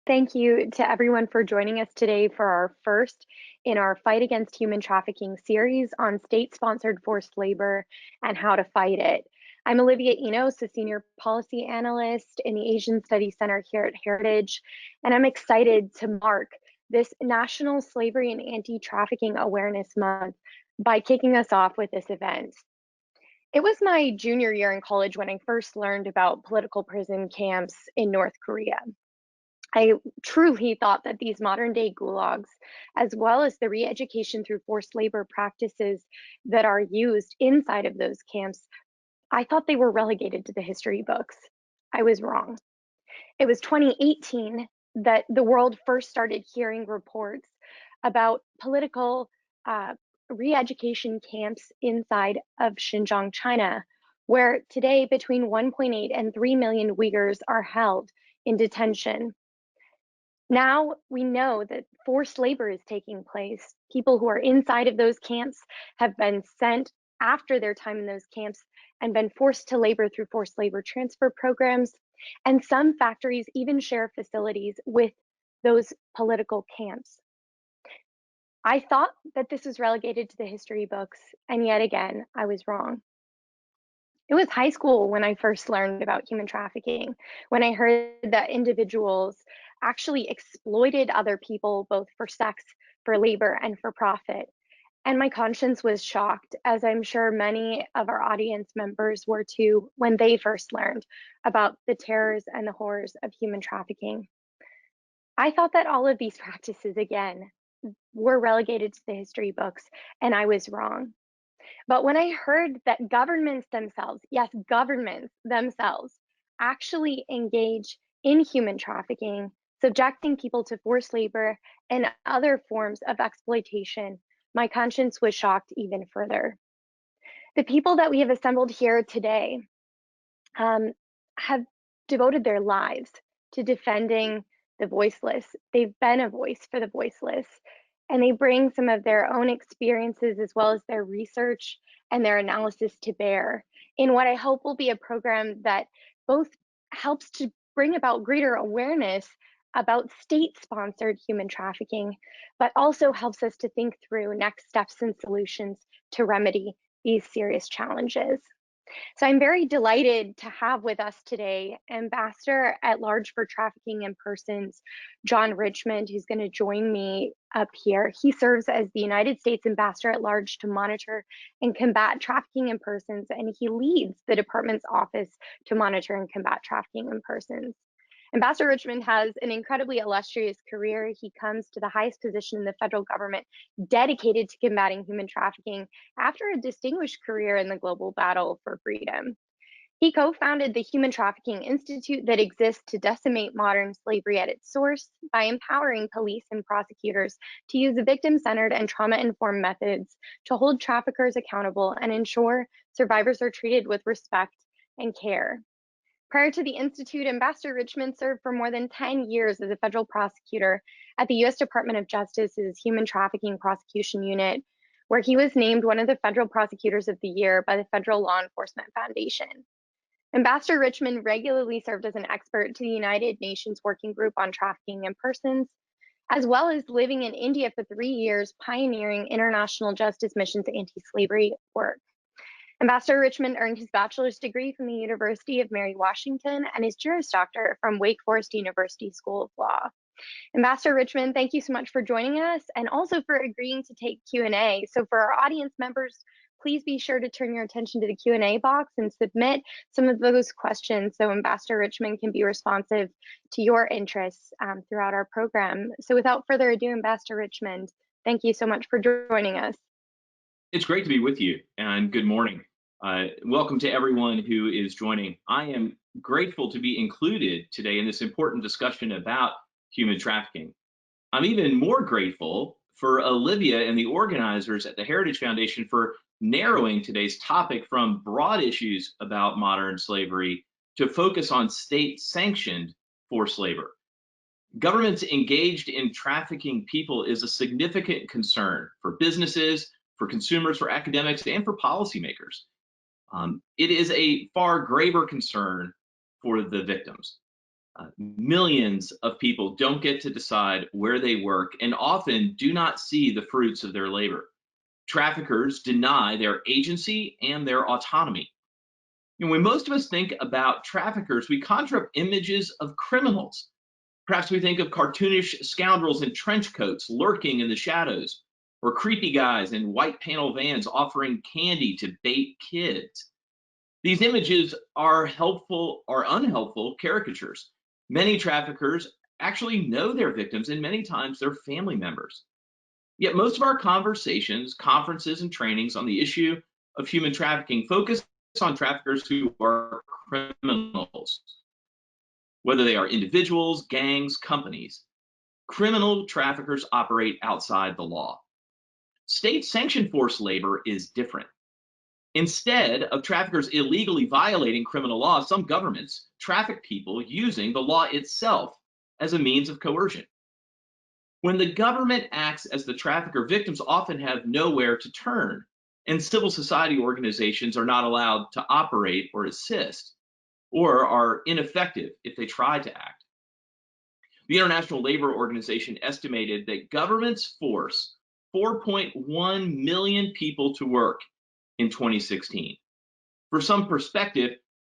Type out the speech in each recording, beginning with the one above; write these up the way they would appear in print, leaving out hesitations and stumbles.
Thank you to everyone for joining us today for our first in our Fight Against Human Trafficking series on state-sponsored forced labor and how to fight it. I'm Olivia Enos, a senior policy analyst in the Asian Studies Center here at Heritage, and I'm excited to mark this National Slavery and Anti-Trafficking Awareness Month by kicking us off with this event. It was my junior year in college when I first learned about political prison camps in North Korea. I truly thought that these modern day gulags, as well as the re-education through forced labor practices that are used inside of those camps, I thought they were relegated to the history books. I was wrong. It was 2018 that the world first started hearing reports about political re-education camps inside of Xinjiang, China, where today between 1.8 and 3 million Uyghurs are held in detention. Now we know that forced labor is taking place. People who are inside of those camps have been sent after their time in those camps and been forced to labor through forced labor transfer programs. And some factories even share facilities with those political camps. I thought that this was relegated to the history books, and yet again, I was wrong. It was high school when I first learned about human trafficking, when I heard that individuals actually exploited other people, both for sex, for labor, and for profit. And my conscience was shocked, as I'm sure many of our audience members were too, when they first learned about the terrors and the horrors of human trafficking. I thought that all of these practices, again, were relegated to the history books, and I was wrong. But when I heard that governments themselves, yes, governments themselves, actually engage in human trafficking, subjecting people to forced labor and other forms of exploitation, my conscience was shocked even further. The people that we have assembled here today have devoted their lives to defending the voiceless. They've been a voice for the voiceless, and they bring some of their own experiences as well as their research and their analysis to bear in what I hope will be a program that both helps to bring about greater awareness about state-sponsored human trafficking, but also helps us to think through next steps and solutions to remedy these serious challenges. So I'm very delighted to have with us today Ambassador at Large for Trafficking in Persons, John Richmond, who's going to join me up here. He serves as the United States Ambassador at Large to monitor and combat trafficking in persons, and he leads the department's office to monitor and combat trafficking in persons. Ambassador Richmond has an incredibly illustrious career. He comes to the highest position in the federal government dedicated to combating human trafficking after a distinguished career in the global battle for freedom. He co-founded the Human Trafficking Institute that exists to decimate modern slavery at its source by empowering police and prosecutors to use victim-centered and trauma-informed methods to hold traffickers accountable and ensure survivors are treated with respect and care. Prior to the Institute, Ambassador Richmond served for more than 10 years as a federal prosecutor at the U.S. Department of Justice's Human Trafficking Prosecution Unit, where he was named one of the Federal Prosecutors of the Year by the Federal Law Enforcement Foundation. Ambassador Richmond regularly served as an expert to the United Nations Working Group on Trafficking in Persons, as well as living in India for 3 years, pioneering international justice missions anti-slavery work. Ambassador Richmond earned his bachelor's degree from the University of Mary Washington and his Juris Doctor from Wake Forest University School of Law. Ambassador Richmond, thank you so much for joining us and also for agreeing to take Q&A. So for our audience members, please be sure to turn your attention to the Q&A box and submit some of those questions so Ambassador Richmond can be responsive to your interests throughout our program. So without further ado, Ambassador Richmond, thank you so much for joining us. It's great to be with you, and good morning. Welcome to everyone who is joining. I am grateful to be included today in this important discussion about human trafficking. I'm even more grateful for Olivia and the organizers at the Heritage Foundation for narrowing today's topic from broad issues about modern slavery to focus on state-sanctioned forced labor. Governments engaged in trafficking people is a significant concern for businesses, for consumers, for academics, and for policymakers. It is a far graver concern for the victims. Millions of people don't get to decide where they work and often do not see the fruits of their labor. Traffickers deny their agency and their autonomy. And when most of us think about traffickers, we conjure up images of criminals. Perhaps we think of cartoonish scoundrels in trench coats lurking in the shadows, or creepy guys in white panel vans offering candy to bait kids. These images are helpful or unhelpful caricatures. Many traffickers actually know their victims, and many times they're family members. Yet most of our conversations, conferences, and trainings on the issue of human trafficking focus on traffickers who are criminals, whether they are individuals, gangs, companies. Criminal traffickers operate outside the law. State-sanctioned forced labor is different. Instead of traffickers illegally violating criminal law, some governments traffic people using the law itself as a means of coercion. When the government acts as the trafficker, victims often have nowhere to turn, and civil society organizations are not allowed to operate or assist, or are ineffective if they try to act. The International Labor Organization estimated that governments force 4.1 million people to work in 2016. For some perspective,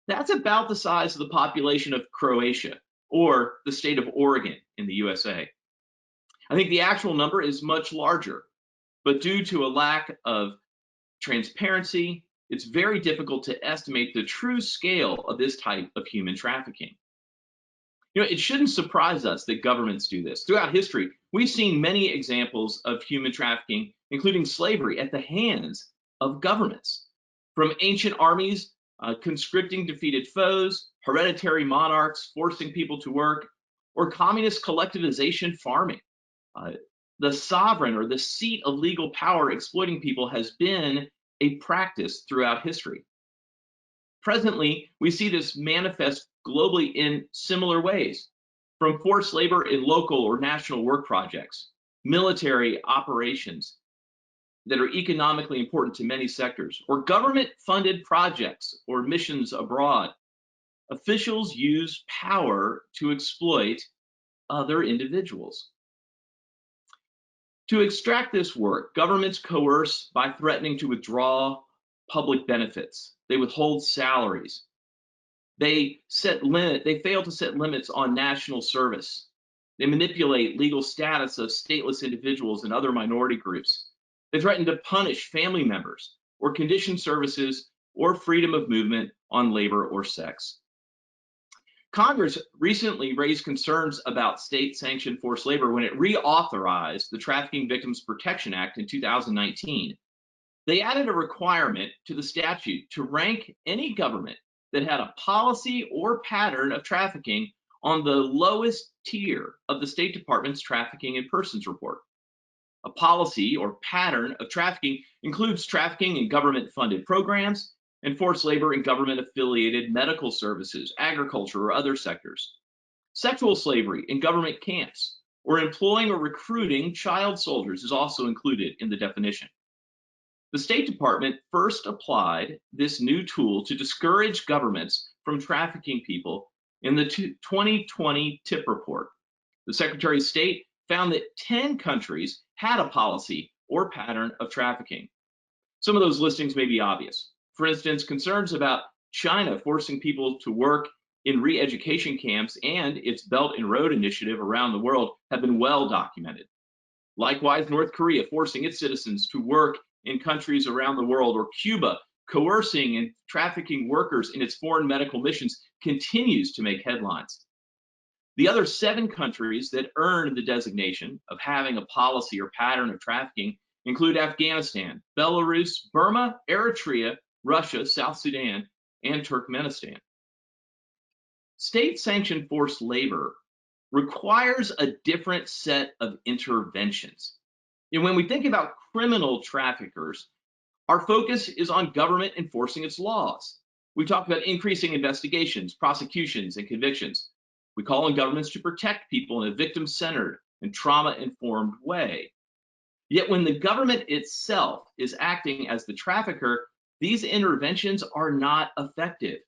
that's about the size of the population of Croatia or the state of Oregon in the USA. I think the actual number is much larger, but due to a lack of transparency, it's very difficult to estimate the true scale of this type of human trafficking. It shouldn't surprise us that governments do this. Throughout history, we've seen many examples of human trafficking, including slavery, at the hands of governments. From ancient armies conscripting defeated foes, hereditary monarchs forcing people to work, or communist collectivization farming. The sovereign or the seat of legal power exploiting people has been a practice throughout history. Presently, we see this manifest globally in similar ways, from forced labor in local or national work projects, military operations that are economically important to many sectors, or government-funded projects or missions abroad. Officials use power to exploit other individuals. To extract this work, governments coerce by threatening to withdraw public benefits. They withhold salaries. They fail to set limits on national service. They manipulate legal status of stateless individuals and other minority groups. They threaten to punish family members or condition services or freedom of movement on labor or sex. Congress recently raised concerns about state-sanctioned forced labor when it reauthorized the Trafficking Victims Protection Act in 2019. They added a requirement to the statute to rank any government that had a policy or pattern of trafficking on the lowest tier of the State Department's Trafficking in Persons report. A policy or pattern of trafficking includes trafficking in government-funded programs and forced labor in government-affiliated medical services, agriculture, or other sectors. Sexual slavery in government camps, or employing or recruiting child soldiers is also included in the definition. The State Department first applied this new tool to discourage governments from trafficking people in the 2020 TIP report. The Secretary of State found that 10 countries had a policy or pattern of trafficking. Some of those listings may be obvious. For instance, concerns about China forcing people to work in re-education camps and its Belt and Road Initiative around the world have been well documented. Likewise, North Korea forcing its citizens to work in countries around the world, or Cuba coercing and trafficking workers in its foreign medical missions continues to make headlines. The other 7 countries that earned the designation of having a policy or pattern of trafficking include Afghanistan, Belarus, Burma, Eritrea, Russia, South Sudan, and Turkmenistan. State-sanctioned forced labor requires a different set of interventions. And when we think about criminal traffickers, our focus is on government enforcing its laws. We talk about increasing investigations, prosecutions, and convictions. We call on governments to protect people in a victim-centered and trauma-informed way. Yet when the government itself is acting as the trafficker, these interventions are not effective.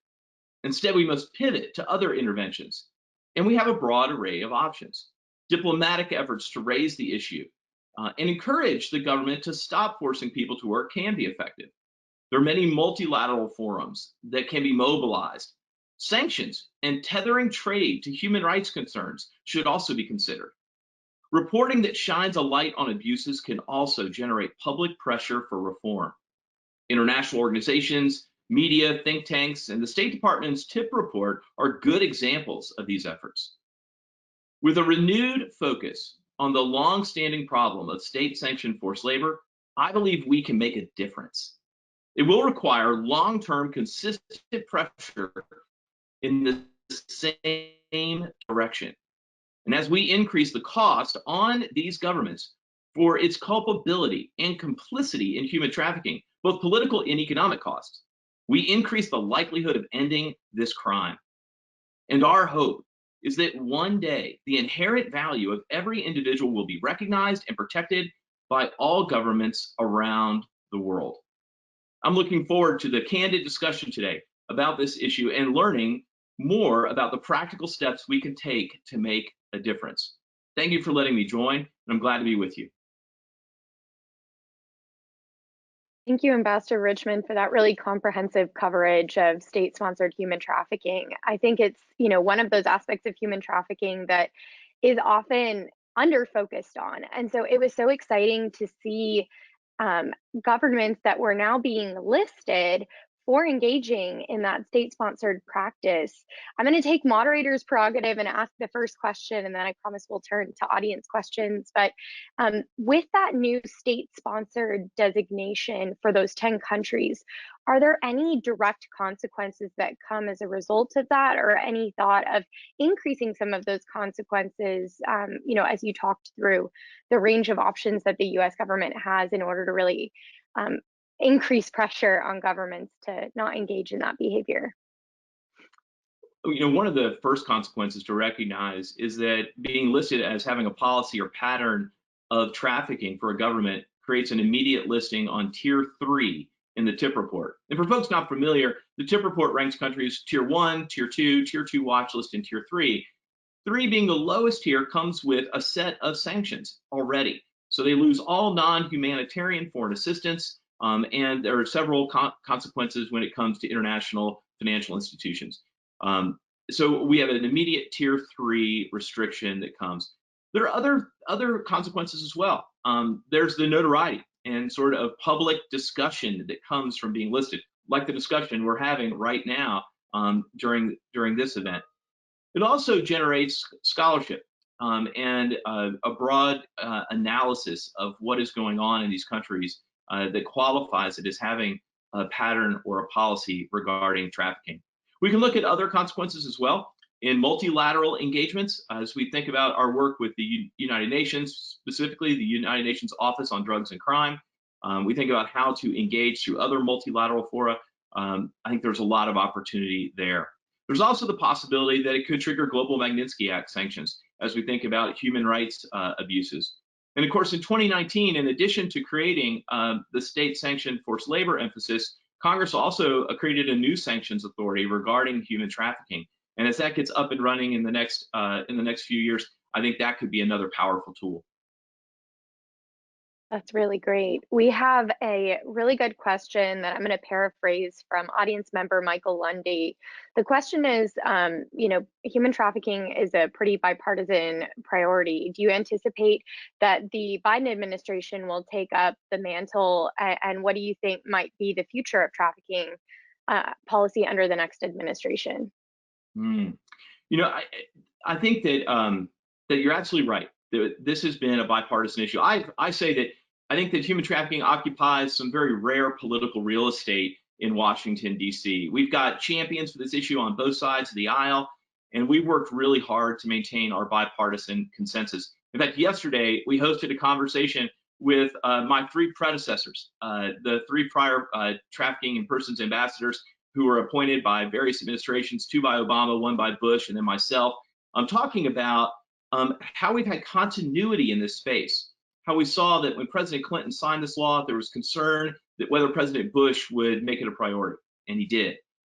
Instead, we must pivot to other interventions. And we have a broad array of options. Diplomatic efforts to raise the issue and encourage the government to stop forcing people to work can be effective. There are many multilateral forums that can be mobilized. Sanctions and tethering trade to human rights concerns should also be considered. Reporting that shines a light on abuses can also generate public pressure for reform. International organizations, media, think tanks, and the State Department's TIP report are good examples of these efforts. With a renewed focus on the long-standing problem of state-sanctioned forced labor, I believe we can make a difference. It will require long-term consistent pressure in the same direction. And as we increase the cost on these governments for its culpability and complicity in human trafficking, both political and economic costs, we increase the likelihood of ending this crime. And our hope is that one day the inherent value of every individual will be recognized and protected by all governments around the world. I'm looking forward to the candid discussion today about this issue and learning more about the practical steps we can take to make a difference. Thank you for letting me join, and I'm glad to be with you. Thank you, Ambassador Richmond, for that really comprehensive coverage of state-sponsored human trafficking. I think it's, one of those aspects of human trafficking that is often under-focused on. And so it was so exciting to see governments that were now being listed for engaging in that state-sponsored practice. I'm going to take moderator's prerogative and ask the first question, and then I promise we'll turn to audience questions. But with that new state-sponsored designation for those 10 countries, are there any direct consequences that come as a result of that, or any thought of increasing some of those consequences, as you talked through the range of options that the US government has in order to really increase pressure on governments to not engage in that behavior? One of the first consequences to recognize is that being listed as having a policy or pattern of trafficking for a government creates an immediate listing on tier 3 in the TIP report. And for folks not familiar, the TIP report ranks countries tier 1, tier 2 watch list, and tier 3. 3 being the lowest tier comes with a set of sanctions already. So they lose all non-humanitarian foreign assistance, and there are several consequences when it comes to international financial institutions. So we have an immediate tier 3 restriction that comes. There are other consequences as well. There's the notoriety and sort of public discussion that comes from being listed, like the discussion we're having right now during this event. It also generates scholarship and a broad analysis of what is going on in these countries that qualifies it as having a pattern or a policy regarding trafficking. We can look at other consequences as well in multilateral engagements as we think about our work with the United Nations, specifically the United Nations Office on Drugs and Crime. We think about how to engage through other multilateral fora. I think there's a lot of opportunity there. There's also the possibility that it could trigger global Magnitsky Act sanctions as we think about human rights abuses. And of course, in 2019, in addition to creating the state-sanctioned forced labor emphasis, Congress also created a new sanctions authority regarding human trafficking. And as that gets up and running in the next few years, I think that could be another powerful tool. That's really great. We have a really good question that I'm going to paraphrase from audience member Michael Lundy. The question is, human trafficking is a pretty bipartisan priority. Do you anticipate that the Biden administration will take up the mantle, and what do you think might be the future of trafficking policy under the next administration? I think that you're absolutely right. This has been a bipartisan issue. I say that I think that human trafficking occupies some very rare political real estate in Washington, D.C. We've got champions for this issue on both sides of the aisle, and we worked really hard to maintain our bipartisan consensus. In fact, yesterday we hosted a conversation with my 3 predecessors, the 3 prior trafficking in persons ambassadors who were appointed by various administrations, 2 by Obama, 1 by Bush, and then myself. I'm talking about how we've had continuity in this space, how we saw that when President Clinton signed this law, there was concern that whether President Bush would make it a priority, and he did.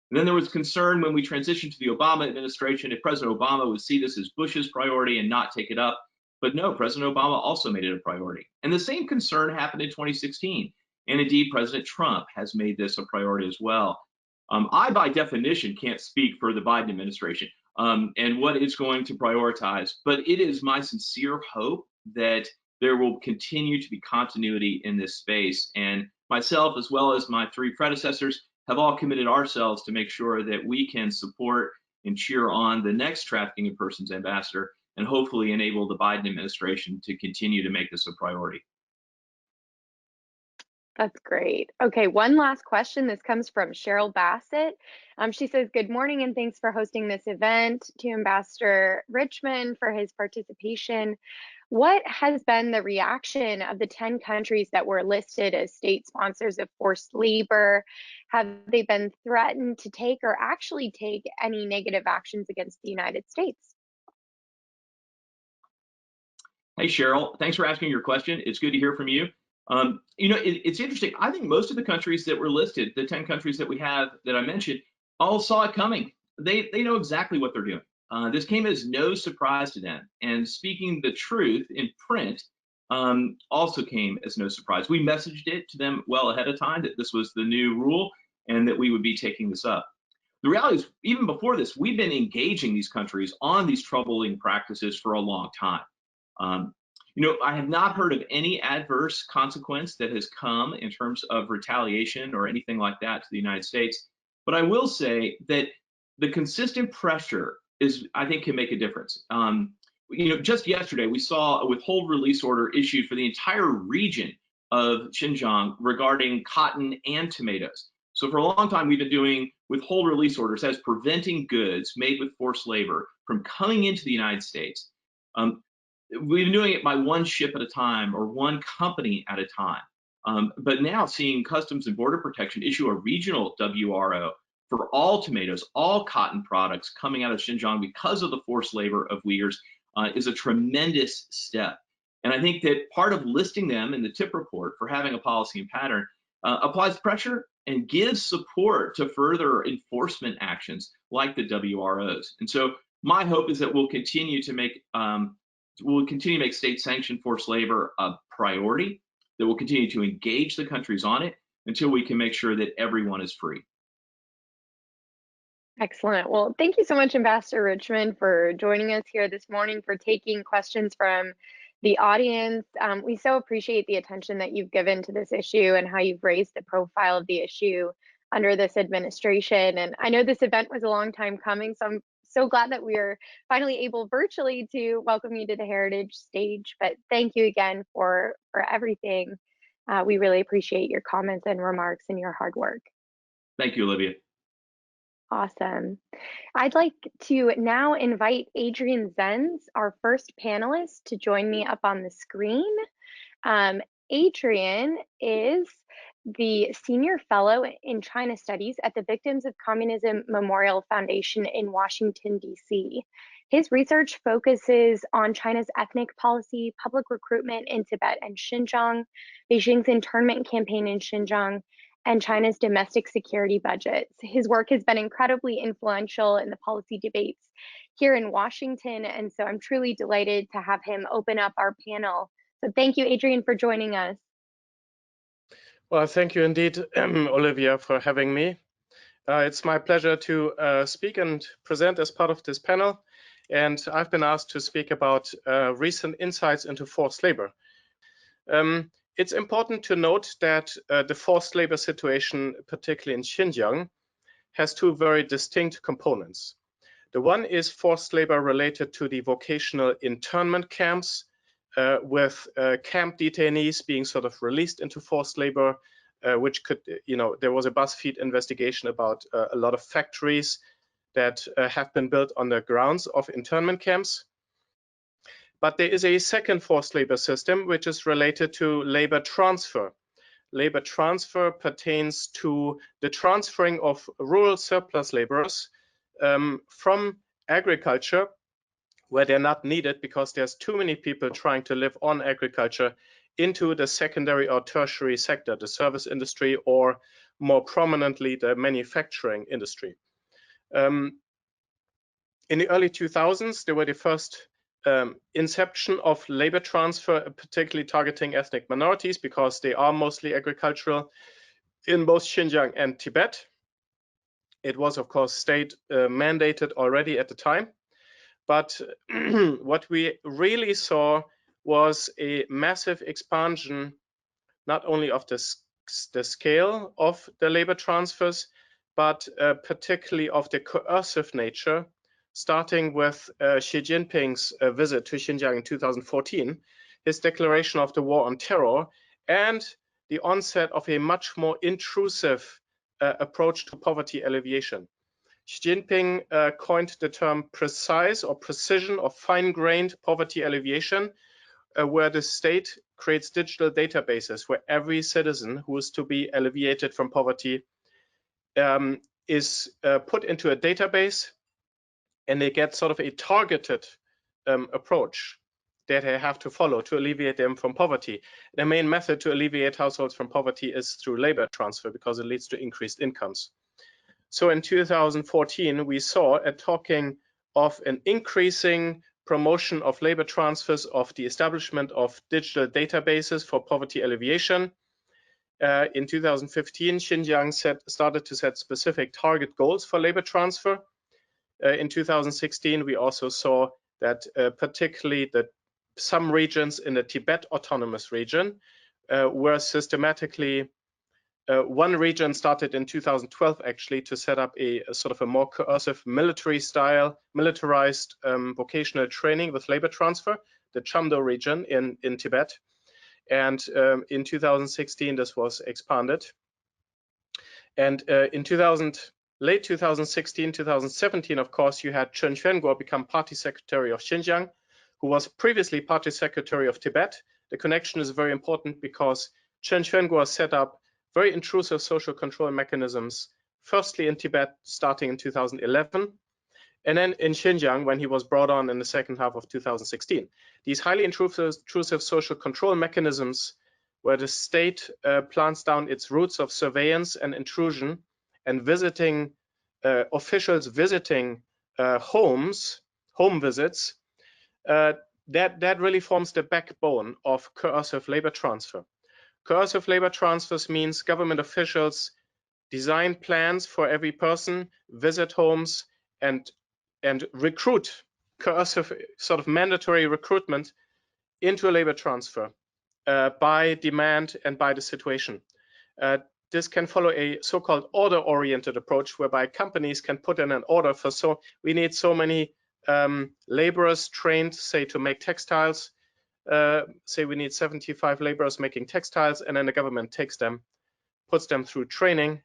And then there was concern when we transitioned to the Obama administration if President Obama would see this as Bush's priority and not take it up. But no, President Obama also made it a priority. And the same concern happened in 2016. And indeed, President Trump has made this a priority as well. I, by definition, can't speak for the Biden administration and what it's going to prioritize, but it is my sincere hope that there will continue to be continuity in this space. And myself, as well as my three predecessors, have all committed ourselves to make sure that we can support and cheer on the next trafficking in persons ambassador and hopefully enable the Biden administration to continue to make this a priority. That's great. Okay, one last question. This comes from Cheryl Bassett. She says, good morning and thanks for hosting this event, to Ambassador Richmond for his participation. What has been the reaction of the 10 countries that were listed as state sponsors of forced labor? Have they been threatened to take or actually take any negative actions against the United States? Hey, Cheryl, thanks for asking your question. It's good to hear from you. It's interesting. I think most of the countries that were listed, the 10 countries that we have that I mentioned, all saw it coming. They know exactly what they're doing. This came as no surprise to them. And speaking the truth in print also came as no surprise. We messaged it to them well ahead of time that this was the new rule and that we would be taking this up. The reality is, even before this, we've been engaging these countries on these troubling practices for a long time. I have not heard of any adverse consequence that has come in terms of retaliation or anything like that to the United States. But I will say that the consistent pressure I think, can make a difference. Just yesterday, we saw a withhold release order issued for the entire region of Xinjiang regarding cotton and tomatoes. So for a long time, we've been doing withhold release orders as preventing goods made with forced labor from coming into the United States. We've been doing it by one ship at a time or one company at a time. But now seeing Customs and Border Protection issue a regional WRO for all tomatoes, all cotton products coming out of Xinjiang because of the forced labor of Uyghurs is a tremendous step. And I think that part of listing them in the TIP report for having a policy and pattern applies pressure and gives support to further enforcement actions like the WROs. And so my hope is that we'll continue to make state-sanctioned forced labor a priority, that we'll continue to engage the countries on it until we can make sure that everyone is free. Excellent. Well, thank you so much, Ambassador Richmond, for joining us here this morning, for taking questions from the audience. We so appreciate the attention that you've given to this issue and how you've raised the profile of the issue under this administration. And I know this event was a long time coming, so I'm so glad that we are finally able virtually to welcome you to the Heritage stage. But thank you again for everything. We really appreciate your comments and remarks and your hard work. Thank you, Olivia. Awesome. I'd like to now invite Adrian Zens, our first panelist, to join me up on the screen. Adrian is the Senior Fellow in China Studies at the Victims of Communism Memorial Foundation in Washington, D.C. His research focuses on China's ethnic policy, public recruitment in Tibet and Xinjiang, Beijing's internment campaign in Xinjiang, and China's domestic security budgets. His work has been incredibly influential in the policy debates here in Washington, and so I'm truly delighted to have him open up our panel. So thank you, Adrian, for joining us. Well, thank you indeed, Olivia, for having me. It's my pleasure to speak and present as part of this panel, and I've been asked to speak about recent insights into forced labor. It's important to note that the forced labor situation, particularly in Xinjiang, has two very distinct components. The one is forced labor related to the vocational internment camps, with camp detainees being sort of released into forced labor, which could, there was a BuzzFeed investigation about a lot of factories that have been built on the grounds of internment camps. But there is a second forced labor system, which is related to labor transfer. Labor transfer pertains to the transferring of rural surplus laborers from agriculture, where they're not needed because there's too many people trying to live on agriculture, into the secondary or tertiary sector, the service industry, or more prominently, the manufacturing industry. In the early 2000s, there were the first inception of labor transfer, particularly targeting ethnic minorities because they are mostly agricultural in both Xinjiang and Tibet. It was, of course, state mandated already at the time. But what we really saw was a massive expansion, not only of the scale of the labor transfers, but particularly of the coercive nature, starting with Xi Jinping's visit to Xinjiang in 2014, his declaration of the war on terror, and the onset of a much more intrusive approach to poverty alleviation. Xi Jinping coined the term precise or precision or fine-grained poverty alleviation, where the state creates digital databases where every citizen who is to be alleviated from poverty is put into a database, and they get sort of a targeted approach that they have to follow to alleviate them from poverty. The main method to alleviate households from poverty is through labor transfer because it leads to increased incomes. So in 2014, we saw a talking of an increasing promotion of labor transfers, of the establishment of digital databases for poverty alleviation. In 2015, Xinjiang started to set specific target goals for labor transfer. In 2016, we also saw that particularly that some regions in the Tibet Autonomous Region were systematically one region started in 2012 actually to set up a sort of a more coercive militarized vocational training with labor transfer, the Chamdo region in Tibet. And in 2016, this was expanded. And in late 2016, 2017, of course, you had Chen Quanguo become party secretary of Xinjiang, who was previously party secretary of Tibet. The connection is very important because Chen Quanguo set up very intrusive social control mechanisms, firstly in Tibet, starting in 2011, and then in Xinjiang when he was brought on in the second half of 2016. These highly intrusive social control mechanisms where the state plants down its roots of surveillance and intrusion and visiting officials visiting home visits, that really forms the backbone of coercive labor transfer. Coercive labor transfers means government officials design plans for every person, visit homes, and recruit, coercive sort of mandatory recruitment into a labor transfer by demand and by the situation. This can follow a so-called order-oriented approach whereby companies can put in an order for we need so many laborers trained, say, to make textiles. Say we need 75 laborers making textiles, and then the government takes them, puts them through training,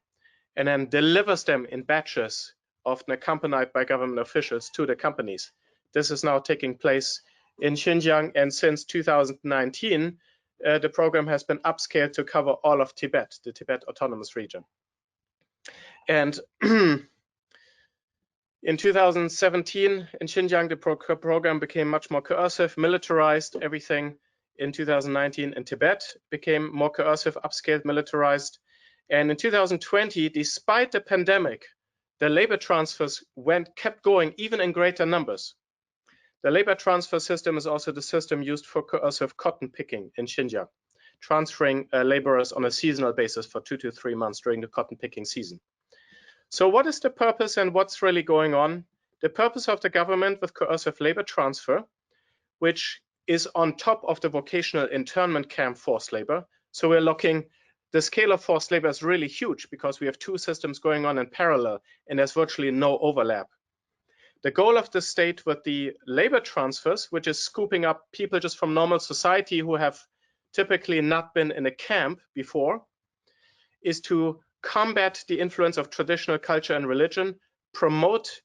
and then delivers them in batches, often accompanied by government officials, to the companies. This is now taking place in Xinjiang, and since 2019, the program has been upscaled to cover all of Tibet, the Tibet Autonomous Region. And in 2017, in Xinjiang, the program became much more coercive, militarized. Everything in 2019 in Tibet became more coercive, upscaled, militarized. And in 2020, despite the pandemic, the labor transfers kept going even in greater numbers. The labor transfer system is also the system used for coercive cotton picking in Xinjiang, transferring laborers on a seasonal basis for 2 to 3 months during the cotton picking season. So what is the purpose and what's really going on? The purpose of the government with coercive labor transfer, which is on top of the vocational internment camp forced labor. So we're looking, the scale of forced labor is really huge because we have two systems going on in parallel and there's virtually no overlap. The goal of the state with the labor transfers, which is scooping up people just from normal society who have typically not been in a camp before, is to combat the influence of traditional culture and religion, promote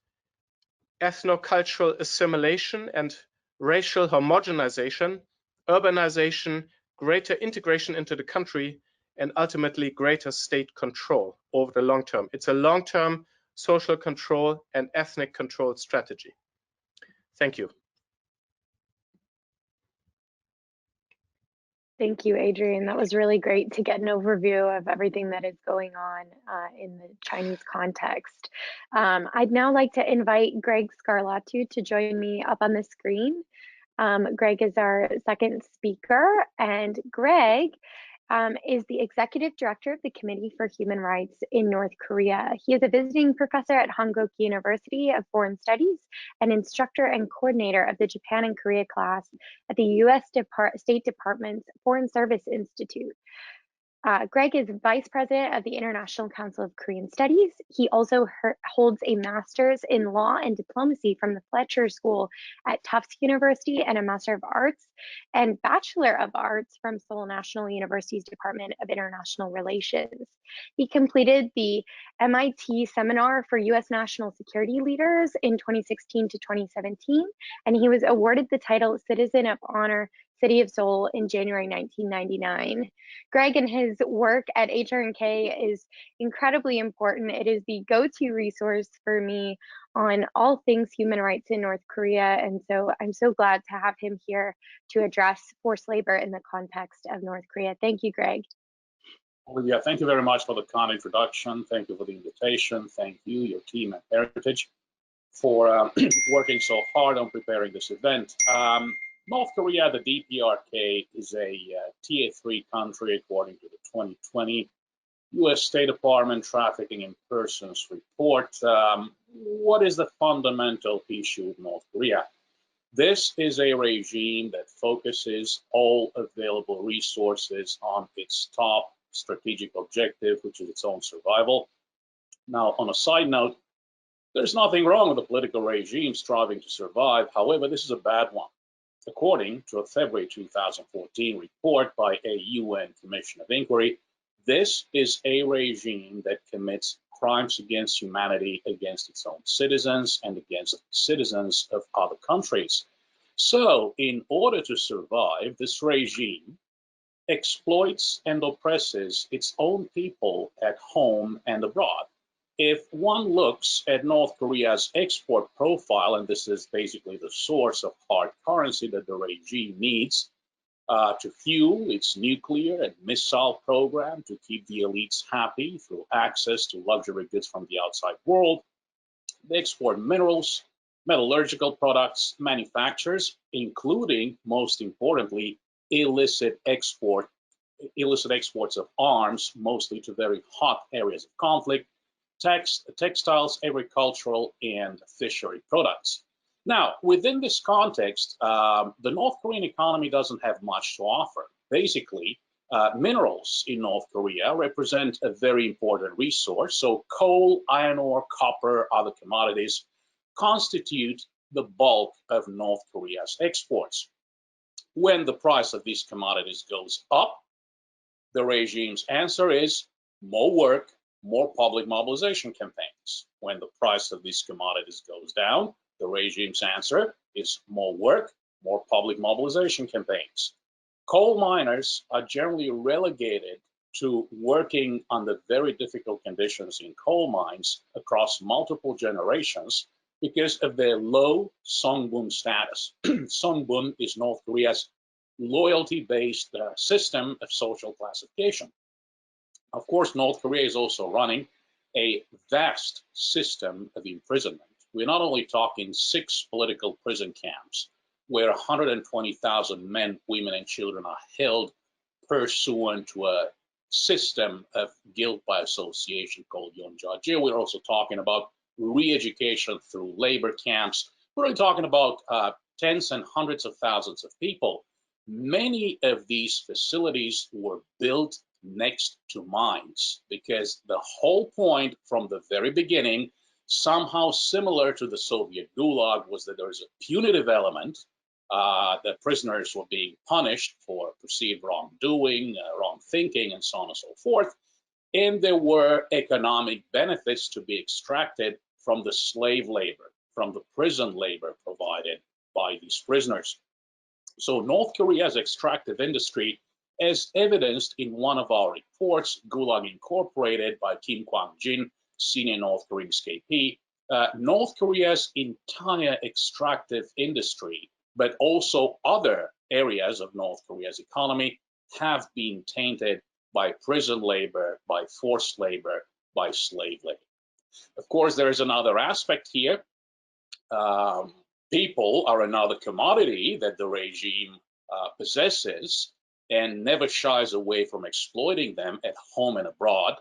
ethno-cultural assimilation and racial homogenization, urbanization, greater integration into the country, and ultimately greater state control over the long term. It's a long-term social control and ethnic control strategy. Thank you. Thank you, Adrian. That was really great to get an overview of everything that is going on in the Chinese context. I'd now like to invite Greg Scarlotti to join me up on the screen. Greg is our second speaker, and Greg is the executive director of the Committee for Human Rights in North Korea. He is a visiting professor at Hanguk University of Foreign Studies, an instructor and coordinator of the Japan and Korea class at the U.S. State Department's Foreign Service Institute. Greg is vice president of the International Council of Korean Studies. He also holds a master's in law and diplomacy from the Fletcher School at Tufts University and a Master of Arts and Bachelor of Arts from Seoul National University's Department of International Relations. He completed the MIT Seminar for U.S. National Security Leaders in 2016 to 2017, and he was awarded the title Citizen of Honor City of Seoul in January 1999. Greg and his work at HRNK is incredibly important. It is the go-to resource for me on all things human rights in North Korea, and so I'm so glad to have him here to address forced labor in the context of North Korea. Thank you, Greg. Olivia, thank you very much for the kind introduction. Thank you for the invitation. Thank you, your team at Heritage, for working so hard on preparing this event. North Korea, the DPRK, is a Tier 3 country according to the 2020 U.S. State Department Trafficking in Persons report. What is the fundamental issue with North Korea? This is a regime that focuses all available resources on its top strategic objective, which is its own survival. Now, on a side note, there's nothing wrong with a political regime striving to survive. However, this is a bad one. According to a February 2014 report by a UN Commission of Inquiry, this is a regime that commits crimes against humanity against its own citizens and against citizens of other countries. So, in order to survive, this regime exploits and oppresses its own people at home and abroad. If one looks at North Korea's export profile, and this is basically the source of hard currency that the regime needs to fuel its nuclear and missile program, to keep the elites happy through access to luxury goods from the outside world, they export minerals, metallurgical products, manufactures, including, most importantly, illicit exports of arms, mostly to very hot areas of conflict, textiles, agricultural, and fishery products. Now, within this context, the North Korean economy doesn't have much to offer. Basically, minerals in North Korea represent a very important resource. So coal, iron ore, copper, other commodities constitute the bulk of North Korea's exports. When the price of these commodities goes up, the regime's answer is more work, more public mobilization campaigns. When the price of these commodities goes down, the regime's answer is more work, more public mobilization campaigns. Coal miners are generally relegated to working under very difficult conditions in coal mines across multiple generations because of their low songbun status. Songbun is North Korea's loyalty-based system of social classification. Of course, North Korea is also running a vast system of imprisonment. We're not only talking 6 political prison camps where 120,000 men, women, and children are held pursuant to a system of guilt by association called Yonjaji. We're also talking about re-education through labor camps. We're really talking about tens and hundreds of thousands of people. Many of these facilities were built next to mines because the whole point from the very beginning, somehow similar to the Soviet Gulag, was that there was a punitive element, that prisoners were being punished for perceived wrongdoing, wrong thinking, and so on and so forth. And there were economic benefits to be extracted from the slave labor, from the prison labor provided by these prisoners. So North Korea's extractive industry, as evidenced in one of our reports, Gulag Incorporated by Kim Kwang-jin, senior North Korean KP, North Korea's entire extractive industry, but also other areas of North Korea's economy, have been tainted by prison labor, by forced labor, by slave labor. Of course, there is another aspect here. People are another commodity that the regime possesses and never shies away from exploiting them at home and abroad.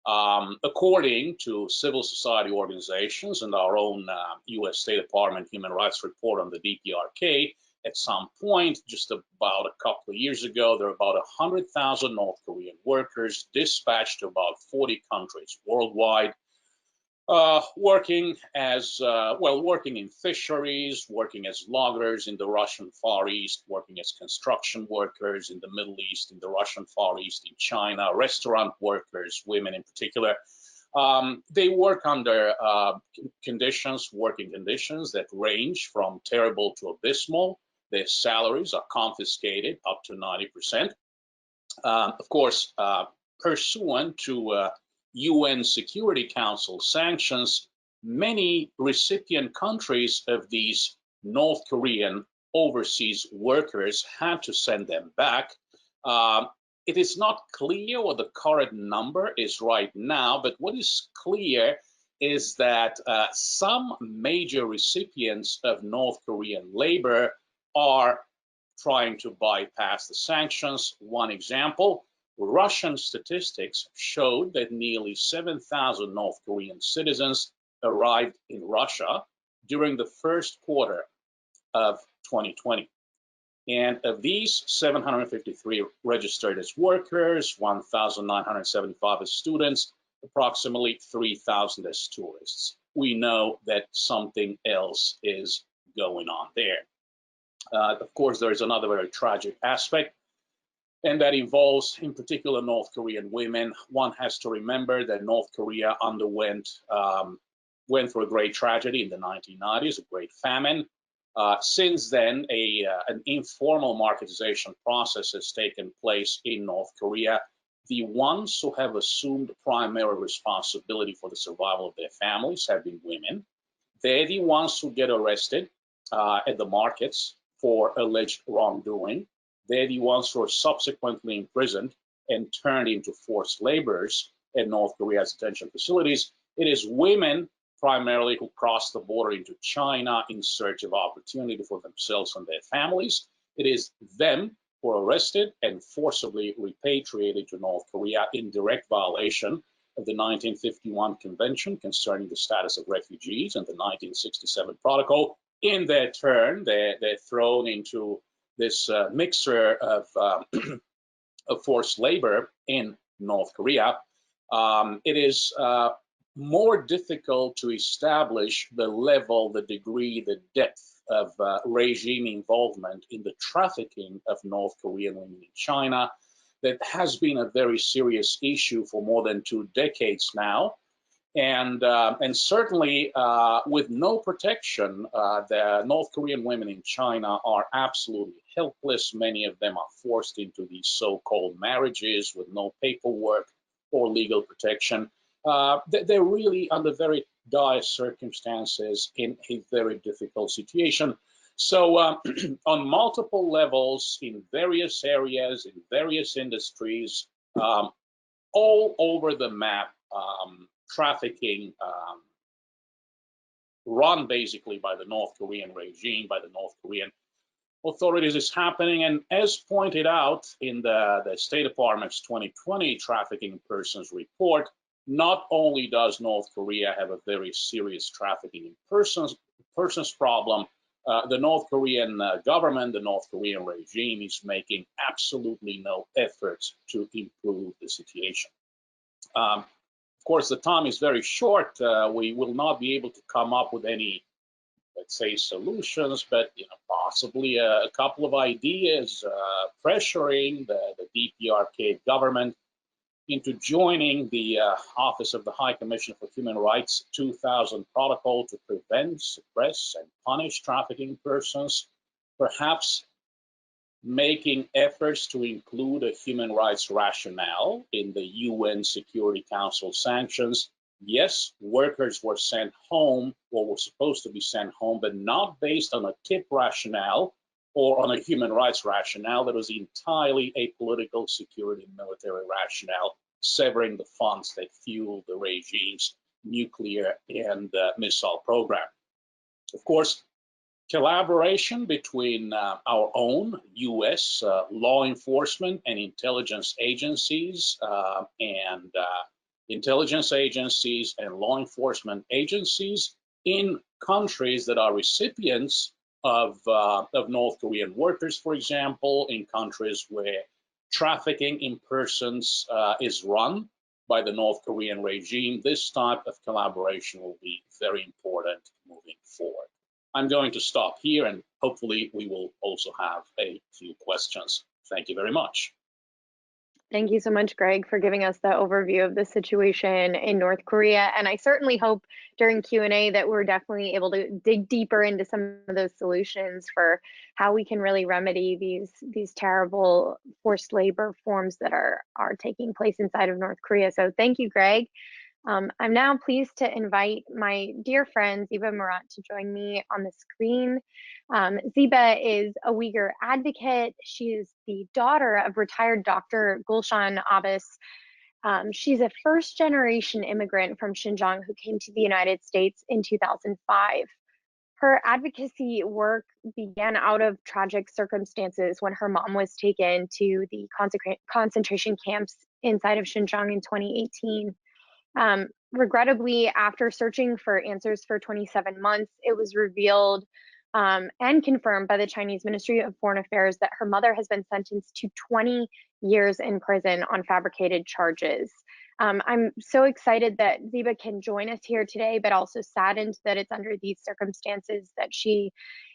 According to civil society organizations and our own US State Department Human Rights Report on the DPRK, at some point, just about a couple of years ago, there were about 100,000 North Korean workers dispatched to about 40 countries worldwide, working in fisheries, working as loggers in the Russian Far East, working as construction workers in the Middle East, in the Russian Far East, in China, restaurant workers, women in particular. They work under working conditions that range from terrible to abysmal. Their salaries are confiscated up to 90%. Of course, pursuant to UN Security Council sanctions, many recipient countries of these North Korean overseas workers had to send them back. It is not clear what the current number is right now, but what is clear is that some major recipients of North Korean labor are trying to bypass the sanctions. One example, Russian statistics showed that nearly 7,000 North Korean citizens arrived in Russia during the first quarter of 2020. And of these, 753 registered as workers, 1,975 as students, approximately 3,000 as tourists. We know that something else is going on there. Of course, there is another very tragic aspect, and that involves, in particular, North Korean women. One has to remember that North Korea went through a great tragedy in the 1990s, a great famine. Since then, an informal marketization process has taken place in North Korea. The ones who have assumed primary responsibility for the survival of their families have been women. They're the ones who get arrested at the markets for alleged wrongdoing. They're the ones who are subsequently imprisoned and turned into forced laborers at North Korea's detention facilities. It is women primarily who cross the border into China in search of opportunity for themselves and their families. It is them who are arrested and forcibly repatriated to North Korea in direct violation of the 1951 Convention concerning the status of refugees and the 1967 Protocol. In their turn, they're thrown into this mixture of forced labor in North Korea. It is more difficult to establish the level, the degree, the depth of regime involvement in the trafficking of North Korean women in China. That has been a very serious issue for more than 2 decades now. And certainly with no protection, the North Korean women in China are absolutely helpless. Many of them are forced into these so-called marriages with no paperwork or legal protection. They're really under very dire circumstances in a very difficult situation. So on multiple levels, in various areas, in various industries, all over the map, trafficking run basically by the North Korean regime, by the North Korean authorities is happening. And as pointed out in the State Department's 2020 Trafficking Persons Report, not only does North Korea have a very serious trafficking in persons problem, the North Korean government, the North Korean regime is making absolutely no efforts to improve the situation. Of course, the time is very short. We will not be able to come up with any, let's say, solutions, but possibly a couple of ideas, pressuring the DPRK government into joining the Office of the High Commissioner for Human Rights 2000 protocol to prevent, suppress, and punish trafficking persons, perhaps making efforts to include a human rights rationale in the UN Security Council sanctions. Yes, workers were sent home or were supposed to be sent home, but not based on a tip rationale or on a human rights rationale that was entirely apolitical security and military rationale, severing the funds that fueled the regime's nuclear and missile program. Of course, collaboration between our own US law enforcement and intelligence agencies and law enforcement agencies in countries that are recipients of North Korean workers, for example, in countries where trafficking in persons is run by the North Korean regime. This type of collaboration will be very important moving forward. I'm going to stop here, and hopefully we will also have a few questions. Thank you very much. Thank you so much, Greg, for giving us the overview of the situation in North Korea. And I certainly hope during Q&A that we're definitely able to dig deeper into some of those solutions for how we can really remedy these terrible forced labor forms that are taking place inside of North Korea. So thank you, Greg. I'm now pleased to invite my dear friend Eva Morat to join me on the screen. Ziba is a Uyghur advocate. She is the daughter of retired Dr. Gulshan Abbas. She's a first-generation immigrant from Xinjiang who came to the United States in 2005. Her advocacy work began out of tragic circumstances when her mom was taken to the concentration camps inside of Xinjiang in 2018. Regrettably, after searching for answers for 27 months, it was revealed and confirmed by the Chinese Ministry of Foreign Affairs that her mother has been sentenced to 20 years in prison on fabricated charges. I'm so excited that Ziba can join us here today, but also saddened that it's under these circumstances that she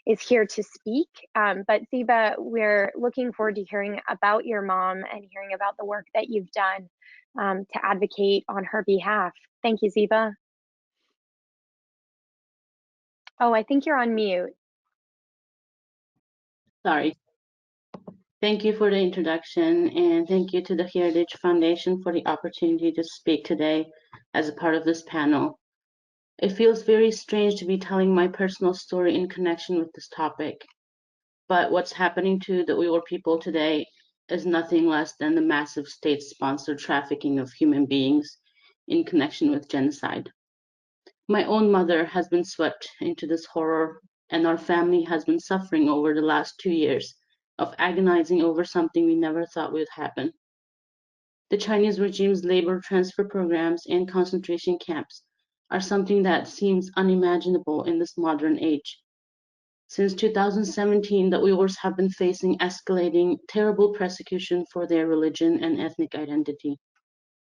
is here to speak. But Ziba, we're looking forward to hearing about your mom and hearing about the work that you've done to advocate on her behalf. Thank you, Ziba. Oh, I think you're on mute. Sorry. Thank you for the introduction, and thank you to the Heritage Foundation for the opportunity to speak today as a part of this panel. It feels very strange to be telling my personal story in connection with this topic, but what's happening to the Uyghur people today is nothing less than the massive state-sponsored trafficking of human beings in connection with genocide. My own mother has been swept into this horror, and our family has been suffering over the last 2 years of agonizing over something we never thought would happen. The Chinese regime's labor transfer programs and concentration camps are something that seems unimaginable in this modern age. Since 2017, the Uyghurs have been facing escalating, terrible persecution for their religion and ethnic identity.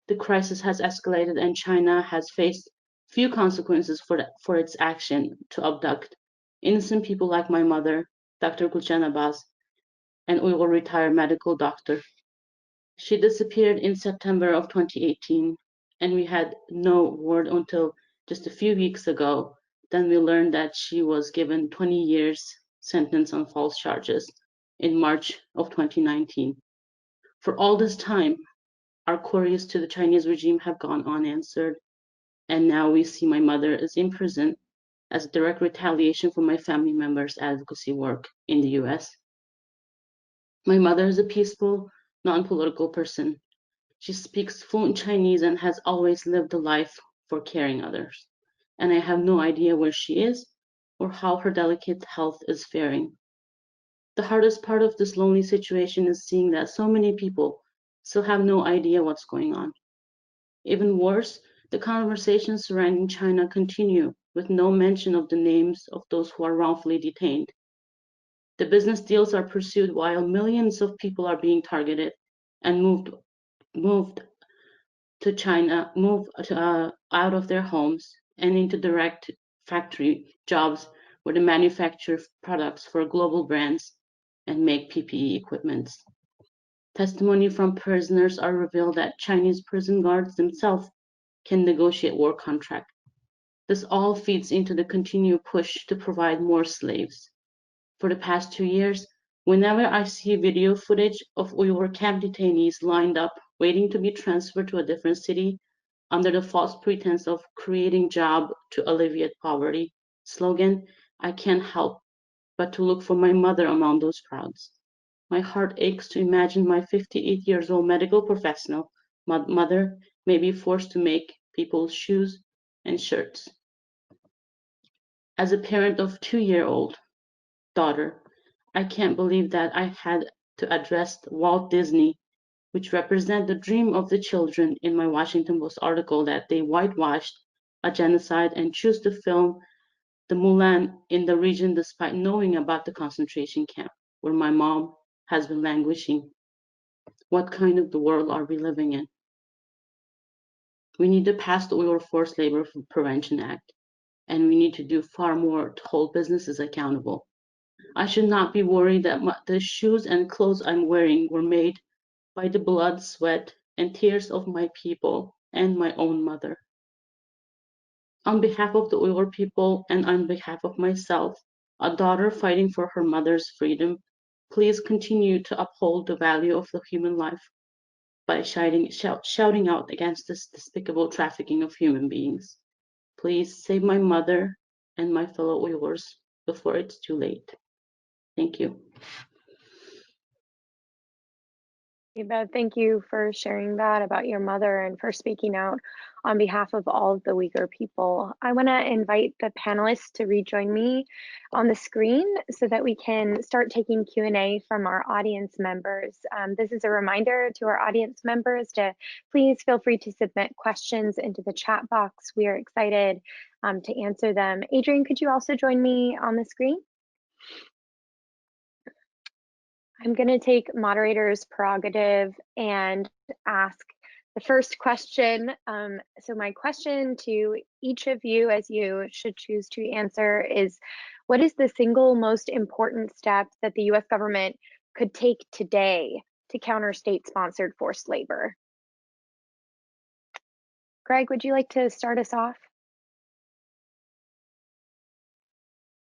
The crisis has escalated, and China has faced few consequences for its action to abduct innocent people like my mother, Dr. Gulshan Abbas, an Uyghur retired medical doctor. She disappeared in September of 2018, and we had no word until just a few weeks ago. Then we learned that she was given 20 years sentence on false charges in March of 2019. For all this time, our queries to the Chinese regime have gone unanswered, and now we see my mother is in prison as a direct retaliation for my family members' advocacy work in the US. My mother is a peaceful, non-political person. She speaks fluent Chinese and has always lived a life for caring others. And I have no idea where she is or how her delicate health is faring. The hardest part of this lonely situation is seeing that so many people still have no idea what's going on. Even worse, the conversations surrounding China continue with no mention of the names of those who are wrongfully detained. The business deals are pursued while millions of people are being targeted and moved to China, out of their homes and into direct factory jobs where they manufacture products for global brands and make PPE equipment. Testimony from prisoners are revealed that Chinese prison guards themselves can negotiate war contracts. This all feeds into the continued push to provide more slaves. For the past 2 years, whenever I see video footage of Uyghur camp detainees lined up waiting to be transferred to a different city under the false pretense of creating jobs to alleviate poverty slogan, I can't help but to look for my mother among those crowds. My heart aches to imagine my 58 years old medical professional mother may be forced to make people's shoes and shirts. As a parent of 2-year-old daughter, I can't believe that I had to address Walt Disney, which represent the dream of the children in my Washington Post article that they whitewashed a genocide and choose to film the Mulan in the region despite knowing about the concentration camp where my mom has been languishing. What kind of the world are we living in? We need to pass the Oil Forced Labor Prevention Act, and we need to do far more to hold businesses accountable. I should not be worried that the shoes and clothes I'm wearing were made by the blood, sweat, and tears of my people and my own mother. On behalf of the Uyghur people and on behalf of myself, a daughter fighting for her mother's freedom, please continue to uphold the value of the human life by shouting out against this despicable trafficking of human beings. Please save my mother and my fellow Uyghurs before it's too late. Thank you. Eva, thank you for sharing that about your mother and for speaking out on behalf of all of the Uyghur people. I want to invite the panelists to rejoin me on the screen so that we can start taking Q&A from our audience members. This is a reminder to our audience members to please feel free to submit questions into the chat box. We are excited to answer them. Adrian, could you also join me on the screen? I'm going to take moderator's prerogative and ask the first question. So my question to each of you, as you should choose to answer, is what is the single most important step that the US government could take today to counter state-sponsored forced labor? Greg, would you like to start us off?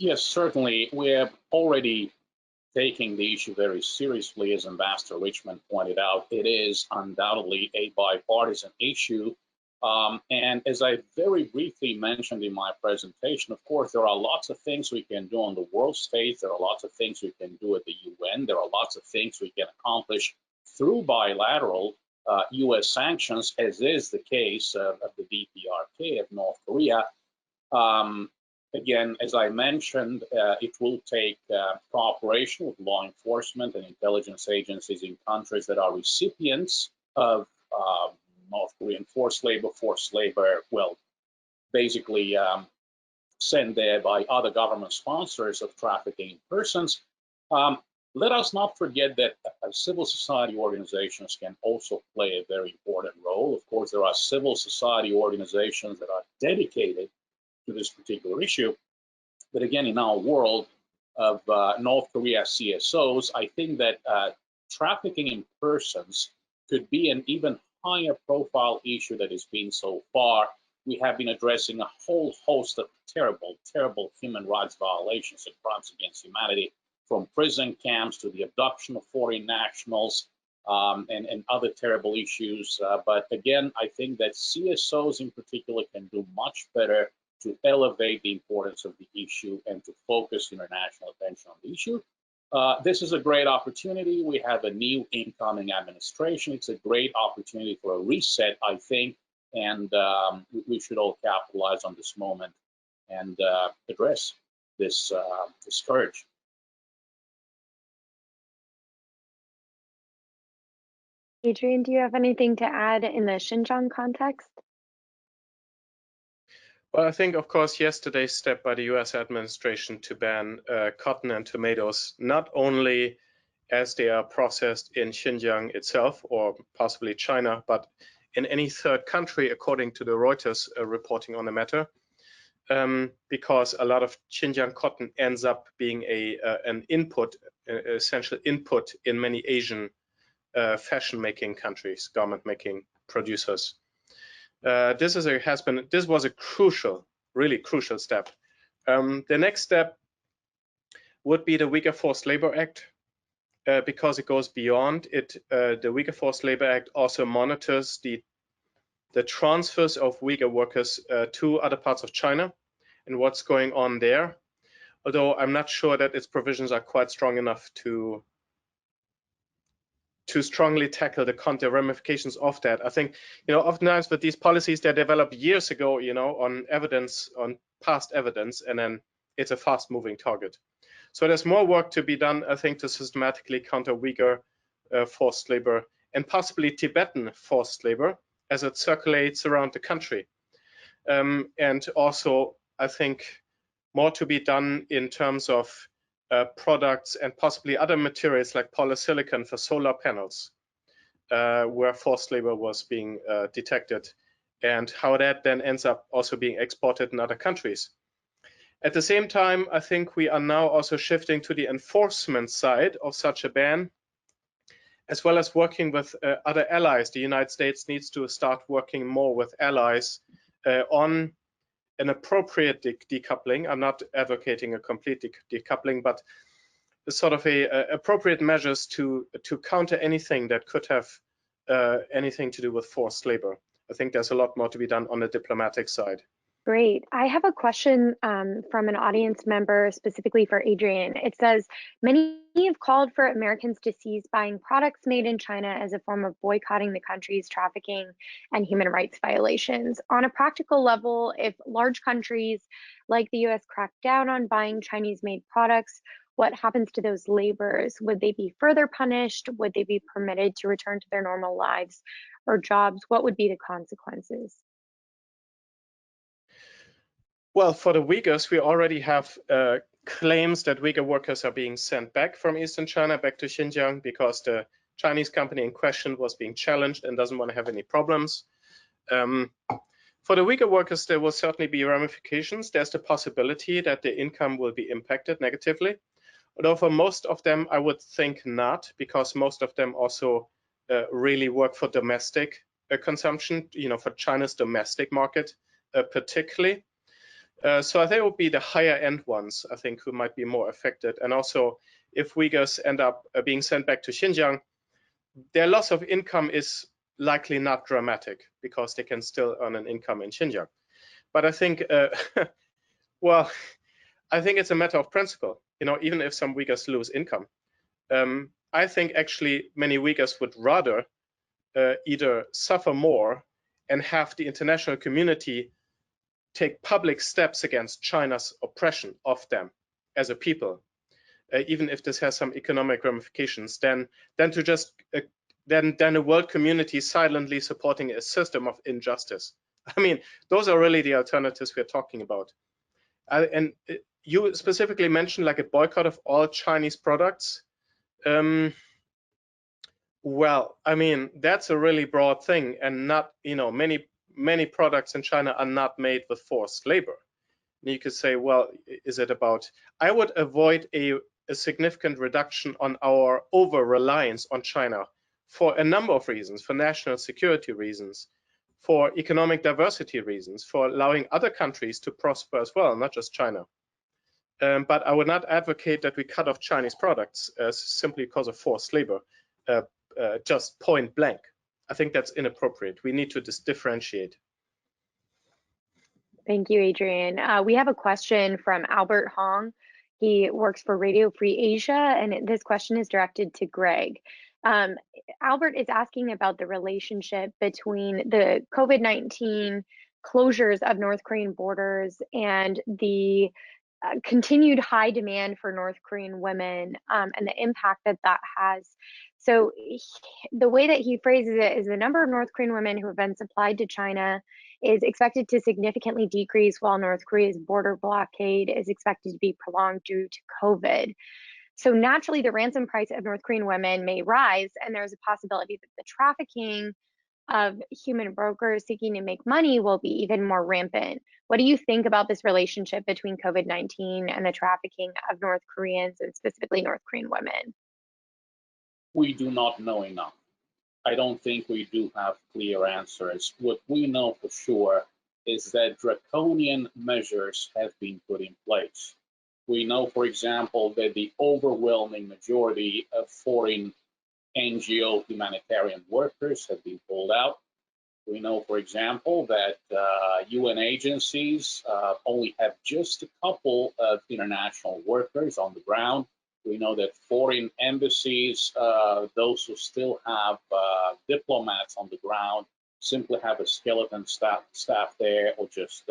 Yes, certainly. We have already taking the issue very seriously, as Ambassador Richmond pointed out. It is undoubtedly a bipartisan issue. And as I very briefly mentioned in my presentation, of course, there are lots of things we can do on the world stage. There are lots of things we can do at the UN. There are lots of things we can accomplish through bilateral US sanctions, as is the case of the DPRK of North Korea. Again, as I mentioned, it will take cooperation with law enforcement and intelligence agencies in countries that are recipients of North Korean forced labor, well, basically sent there by other government sponsors of trafficking persons. Let us not forget that civil society organizations can also play a very important role. Of course, there are civil society organizations that are dedicated to this particular issue. But again, in our world of North Korea CSOs, I think that trafficking in persons could be an even higher profile issue that has been so far. We have been addressing a whole host of terrible, terrible human rights violations and crimes against humanity, from prison camps to the abduction of foreign nationals and other terrible issues. But again, I think that CSOs in particular can do much better to elevate the importance of the issue and to focus international attention on the issue. This is a great opportunity. We have a new incoming administration. It's a great opportunity for a reset, I think, and we should all capitalize on this moment and address this scourge. Adrian, do you have anything to add in the Xinjiang context? Well, I think, of course, yesterday's step by the US administration to ban cotton and tomatoes, not only as they are processed in Xinjiang itself or possibly China, but in any third country, according to the Reuters reporting on the matter, because a lot of Xinjiang cotton ends up being an input, essential input in many Asian fashion-making countries, garment-making producers. This was a crucial, really crucial step. The next step would be the Uyghur Forced Labor Act, because it goes beyond it. The Uyghur Forced Labor Act also monitors the transfers of Uyghur workers to other parts of China and what's going on there. although I'm not sure that its provisions are quite strong enough to strongly tackle the counter ramifications of that. I think, oftentimes with these policies, they're developed years ago, on evidence, on past evidence, and then it's a fast-moving target. So there's more work to be done, I think, to systematically counter Uyghur forced labor and possibly Tibetan forced labor as it circulates around the country. And also, I think, more to be done in terms of products and possibly other materials like polysilicon for solar panels, where forced labor was being detected, and how that then ends up also being exported in other countries. At the same time, I think we are now also shifting to the enforcement side of such a ban, as well as working with other allies. The United States needs to start working more with allies on an appropriate decoupling. I'm not advocating a complete decoupling, but sort of appropriate measures to counter anything that could have anything to do with forced labor. I think there's a lot more to be done on the diplomatic side. Great. I have a question from an audience member specifically for Adrian. It says, many have called for Americans to cease buying products made in China as a form of boycotting the country's trafficking and human rights violations. On a practical level, if large countries like the US crack down on buying Chinese-made products, what happens to those laborers? Would they be further punished? Would they be permitted to return to their normal lives or jobs? What would be the consequences? Well, for the Uyghurs, we already have claims that Uyghur workers are being sent back from Eastern China back to Xinjiang because the Chinese company in question was being challenged and doesn't want to have any problems. For the Uyghur workers, there will certainly be ramifications. There's the possibility that their income will be impacted negatively. Although for most of them, I would think not, because most of them also really work for domestic consumption, for China's domestic market particularly. So I think it would be the higher end ones, I think, who might be more affected. And also, if Uyghurs end up being sent back to Xinjiang, their loss of income is likely not dramatic because they can still earn an income in Xinjiang. But I think, well, I think it's a matter of principle. Even if some Uyghurs lose income, I think actually many Uyghurs would rather either suffer more and have the international community take public steps against China's oppression of them as a people, even if this has some economic ramifications, than to just then a world community silently supporting a system of injustice. I mean, those are really the alternatives we're talking about. And you specifically mentioned like a boycott of all Chinese products. Well, I mean, that's a really broad thing, and not, many products in China are not made with forced labor. And you could say, well, is it about, I would avoid a significant reduction on our over-reliance on China for a number of reasons, for national security reasons, for economic diversity reasons, for allowing other countries to prosper as well, not just China. But I would not advocate that we cut off Chinese products simply because of forced labor, just point blank. I think that's inappropriate. We need to differentiate. Thank you, Adrian. We have a question from Albert Hong. He works for Radio Free Asia, and this question is directed to Greg. Albert is asking about the relationship between the COVID-19 closures of North Korean borders and the continued high demand for North Korean women and the impact that that has. So the way that he phrases it is the number of North Korean women who have been supplied to China is expected to significantly decrease while North Korea's border blockade is expected to be prolonged due to COVID. So naturally, the ransom price of North Korean women may rise, and there's a possibility that the trafficking of human brokers seeking to make money will be even more rampant. What do you think about this relationship between COVID-19 and the trafficking of North Koreans, and specifically North Korean women? We do not know enough. I don't think we do have clear answers. What we know for sure is that draconian measures have been put in place. We know, for example, that the overwhelming majority of foreign NGO humanitarian workers have been pulled out. We know, for example, that UN agencies only have just a couple of international workers on the ground. We know that foreign embassies, those who still have diplomats on the ground, simply have a skeleton staff there or just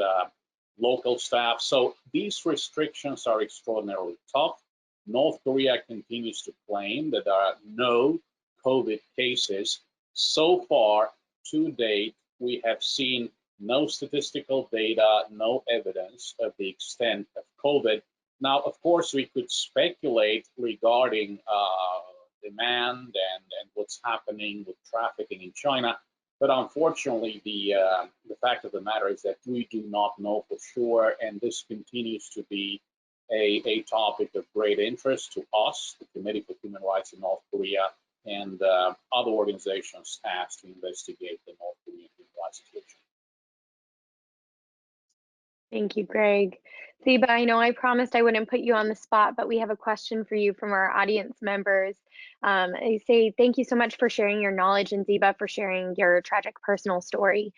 local staff. So these restrictions are extraordinarily tough. North Korea continues to claim that there are no COVID cases. So far, to date, we have seen no statistical data, no evidence of the extent of COVID. Now, of course, we could speculate regarding demand and what's happening with trafficking in China, but unfortunately, the fact of the matter is that we do not know for sure, and this continues to be a topic of great interest to us, the Committee for Human Rights in North Korea, and other organizations tasked to investigate the North Korean human rights situation. Thank you, Greg. Ziba, I know I promised I wouldn't put you on the spot, but we have a question for you from our audience members. They say, thank you so much for sharing your knowledge, and Ziba for sharing your tragic personal story.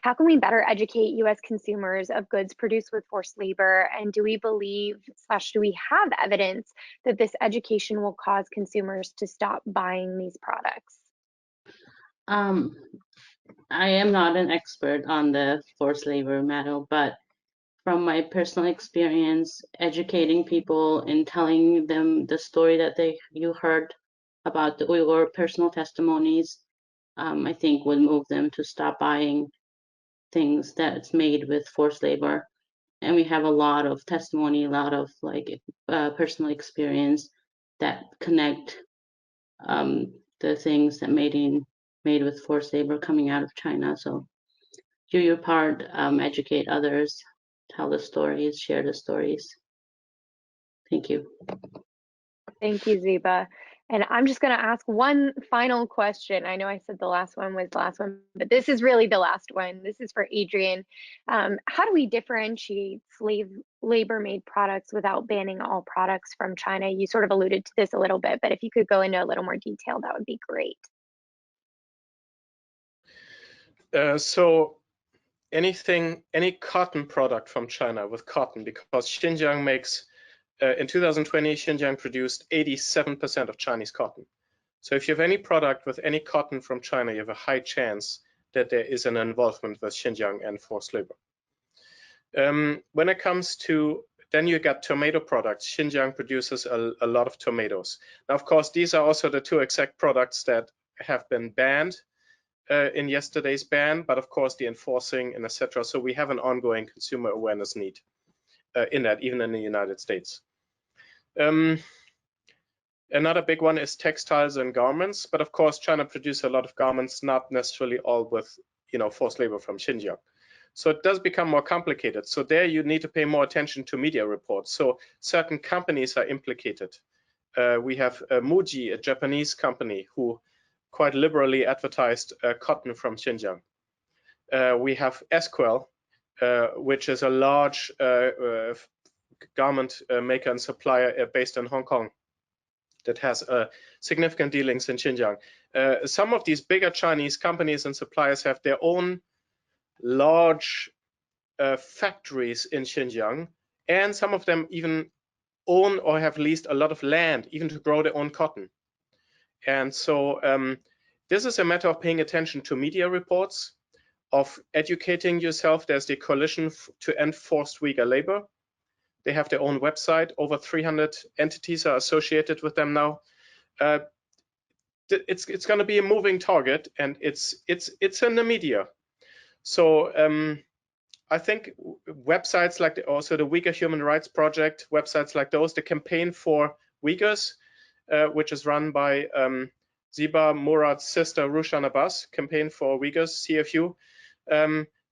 How can we better educate U.S. consumers of goods produced with forced labor? And do we believe, / do we have evidence that this education will cause consumers to stop buying these products? I am not an expert on the forced labor matter, but from my personal experience, educating people and telling them the story that you heard about your personal testimonies, I think would move them to stop buying things that's made with forced labor. And we have a lot of testimony, a lot of personal experience that connect the things that made with forced labor coming out of China. So do your part, educate others, tell the stories, share the stories. Thank you. Thank you, Ziba. And I'm just going to ask one final question. I know I said the last one was the last one, but this is really the last one. This is for Adrian. How do we differentiate labor-made products without banning all products from China? You sort of alluded to this a little bit, but if you could go into a little more detail, that would be great. So any cotton product from China with cotton, because Xinjiang makes, in 2020, Xinjiang produced 87% of Chinese cotton. So if you have any product with any cotton from China, you have a high chance that there is an involvement with Xinjiang and forced labor. When it comes to, then you got tomato products. Xinjiang produces a lot of tomatoes. Now, of course, these are also the two exact products that have been banned in yesterday's ban, but of course the enforcing and etc. So we have an ongoing consumer awareness need in that, even in the United States. Another big one is textiles and garments, but of course China produces a lot of garments, not necessarily all with forced labor from Xinjiang. So it does become more complicated. So there you need to pay more attention to media reports. So certain companies are implicated. We have Muji, a Japanese company, who quite liberally advertised cotton from Xinjiang. We have Esquel, which is a large garment maker and supplier based in Hong Kong that has significant dealings in Xinjiang. Some of these bigger Chinese companies and suppliers have their own large factories in Xinjiang, and some of them even own or have leased a lot of land, even to grow their own cotton. And so this is a matter of paying attention to media reports, of educating yourself. There's the Coalition to End Forced Uyghur Labor. They have their own website. Over 300 entities are associated with them now. It's going to be a moving target, and it's in the media. So I think websites like also the Uyghur Human Rights Project, websites like those, the Campaign for Uyghurs, which is run by Eva Morat's sister Rushan Abbas, Campaign for Uyghurs, CFU.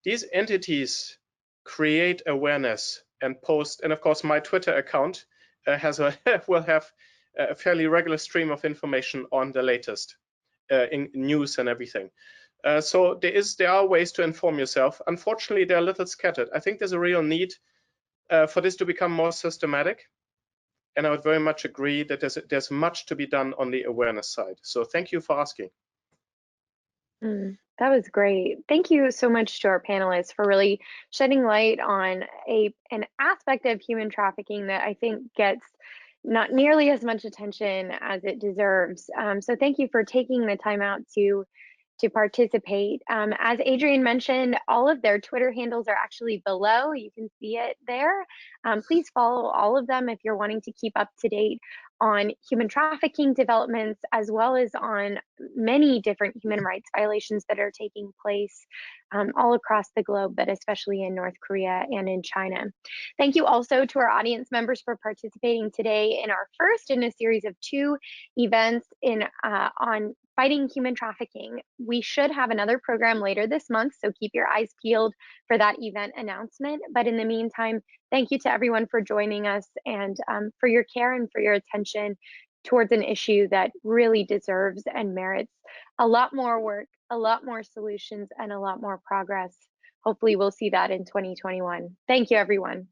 These entities create awareness and post, and of course my Twitter account will have a fairly regular stream of information on the latest in news and everything. So there are ways to inform yourself. Unfortunately, they're a little scattered. I think there's a real need for this to become more systematic. And I would very much agree that there's much to be done on the awareness side. So thank you for asking. That was great. Thank you so much to our panelists for really shedding light on an aspect of human trafficking that I think gets not nearly as much attention as it deserves. So thank you for taking the time out to participate. As Adrian mentioned, all of their Twitter handles are actually below. You can see it there. Please follow all of them if you're wanting to keep up to date on human trafficking developments, as well as on many different human rights violations that are taking place all across the globe, but especially in North Korea and in China. Thank you also to our audience members for participating today in our first in a series of 2 events on fighting human trafficking. We should have another program later this month, so keep your eyes peeled for that event announcement. But in the meantime, thank you to everyone for joining us and for your care and for your attention towards an issue that really deserves and merits a lot more work, a lot more solutions, and a lot more progress. Hopefully we'll see that in 2021. Thank you, everyone.